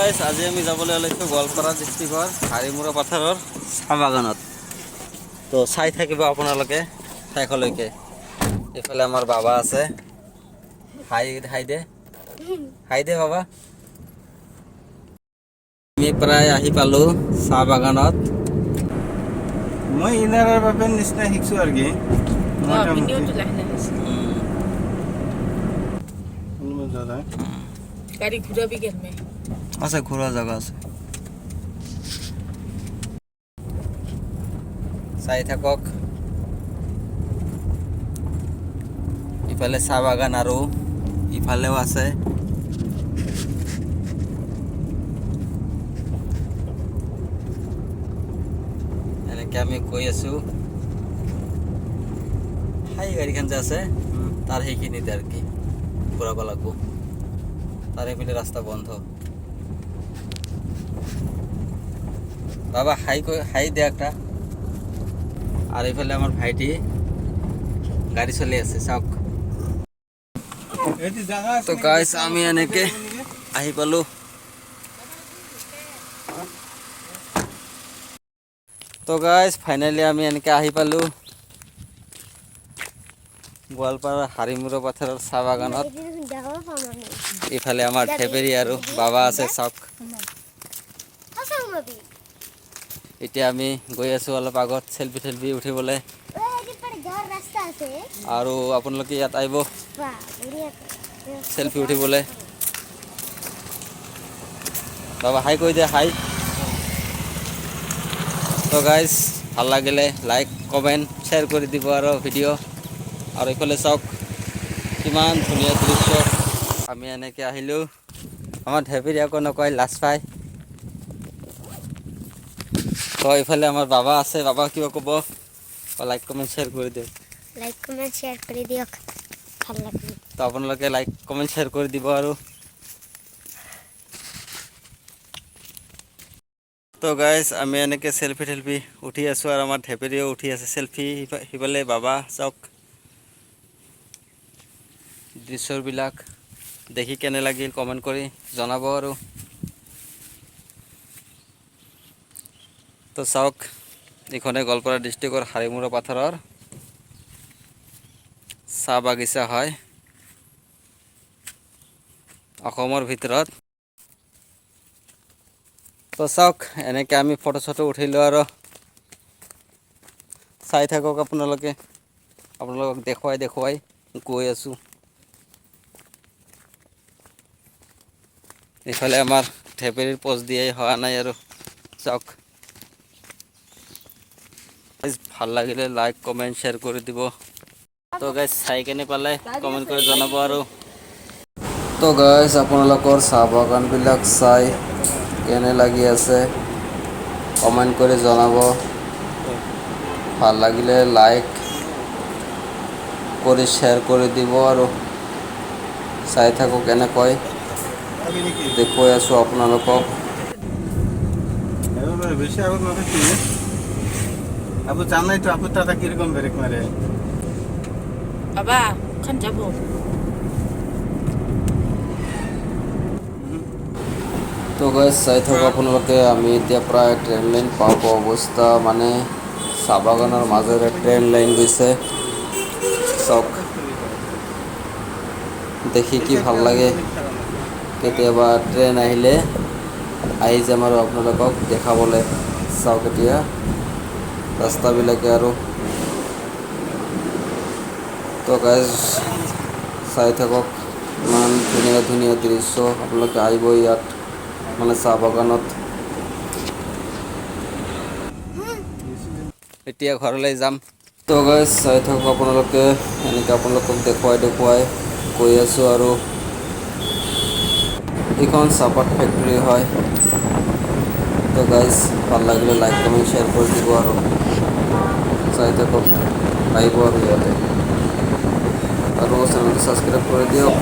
Guys আজি আমি যাবলৈ ওলাইছোঁ গোৱালপাৰা ডিষ্ট্ৰিক্টৰ হাৰিমুৰা পথাৰৰ চাহ বাগানত। তো চাই থাকিব আপোনালোকে শেষলৈকে। এইফালে আমাৰ বাবা আছে, হাই দে বাবা। আমি প্ৰায় আহি পালোঁ চাহ বাগানত। মই ইনাৰৰ বাবে নিচিনা শিকছো আৰু কি गाड़ी घूरा भी घर में আছে, ঘূৰা জাগা আছে, চাই থাকক। ইফালে চাহ বাগান আৰু ইফালেও আছে। এনেকে আমি গৈ আছো। হাই গাড়ীখন যে আছে তাৰ সেইখিনিতে আৰু কি ঘূৰাব লাগিব। তার এইফালে রাস্তা বন্ধ। বাবা হাই দে একটা। আর এইফালে আমার ভাইটি গাড়ি চলি আছে চাওক। তো গাইস আমি এনেকে আহি পালো। তো গাইস ফাইনালি আমি এনেকে আহি পালো গোৱালপাৰা হাৰিমুৰা পথাৰৰ চাহ বাগানত। ইফালে আমাৰ ঠেপেৰী আৰু বাবা আছে চাওক। এতিয়া আমি গৈ আছো অলপ আগত চেলফি উঠিবলৈ। আৰু আপোনালোকে ইয়াত আহিব চেলফি উঠিবলৈ। বাবা হাই কৈ দে, হাই। তো গাইজ ভাল লাগিলে লাইক কমেণ্ট শ্বেয়াৰ কৰি দিব আৰু ভিডিঅ'। আৰু এইফালে চাওক কিমান ধুনীয়া দৃশ্য। আমি এনেকৈ আহিলোঁ। আমাৰ ঢেপেৰী আকৌ নকয়, লাজ পায়। তো এইফালে আমাৰ বাবা আছে, বাবা কিবা ক'ব? লাইক কমেণ্ট শ্বেয়াৰ কৰি দিয়ক। লাইক কমেণ্ট শ্বেয়াৰ কৰি দিয়ক, ভাল লাগিল। তো আপোনালোকে লাইক কমেণ্ট শ্বেয়াৰ কৰি দিব। আৰু তো গাইজ আমি এনেকৈ চেলফি উঠি আছোঁ আৰু আমাৰ ঢেপেৰীও উঠি আছে চেলফি। সিফালে বাবা চাওক। দৃশ্যবিলাক দেখি কেনে লাগিল কমেণ্ট কৰি জনাব। আৰু তো চাওক এইখনে গোৱালপাৰা ডিষ্ট্ৰিক্টৰ হাৰিমুৰা পথাৰৰ চাহ বাগিচা হয় অসমৰ ভিতৰত। তো চাওক এনেকৈ আমি ফটো চটো উঠিলোঁ আৰু চাই থাকক আপোনালোকে। আপোনালোকক দেখুৱাই গৈ আছোঁ। এইফালে আমাৰ ঢেপেৰীৰ পোষ্ট দিয়াই হোৱা নাই আৰু চাওক। ভাল লাগিলে লাইক কমেণ্ট শ্বেয়াৰ কৰি দিব। তো গাইজ চাই কেনে পালে কমেণ্ট কৰি জনাব। আৰু তো গাইজ আপোনালোকৰ চাহ বাগানবিলাক চাই কেনে লাগি আছে কমেণ্ট কৰি জনাব। ভাল লাগিলে লাইক কৰি শ্বেয়াৰ কৰি দিব। আৰু চাই থাকক এনেকৈ দেখুৱাই আছোঁ আপোনালোকক। বেশি আগত মাথাচ্ছি আপু জানাই তো আপু দাদা কিরকম ব্রেক মারে। बाबा खान जाबो তো গাইজ চাই থাকক আপোনালোকে। আমি এতিয়া প্ৰায় ট্ৰেইন লাইন পাব অৱস্থা, মানে চাহ বাগানৰ মাজেৰে ট্ৰেইন লাইন গৈছে চাওক। দেখি কি ভাল লাগে। কেতিয়াবা ট্ৰেইন আহিলে আহি যাম আৰু আপোনালোকক দেখাবলৈ। চাওক এতিয়া ৰাস্তাবিলাকে আৰু। তো গাইজ চাই থাকক ইমান ধুনীয়া দৃশ্য। আপোনালোকে আহিব ইয়াত, মানে চাহ বাগানত। এতিয়া ঘৰলৈ যাম। তো গাইজ চাই থাকক আপোনালোকে। এনেকৈ আপোনালোকক দেখুৱাই গৈ আছোঁ। আৰু এইখন চাহপাত ফেক্টৰী হয়। তো গাইজ ভাল লাগিলে লাইক কমেণ্ট শ্বেয়াৰ কৰি দিব। আৰু চাই থাকক, আহিব আৰু ইয়াতে। আৰু চেনেলটো ছাবস্ক্ৰাইব কৰি দিয়ক।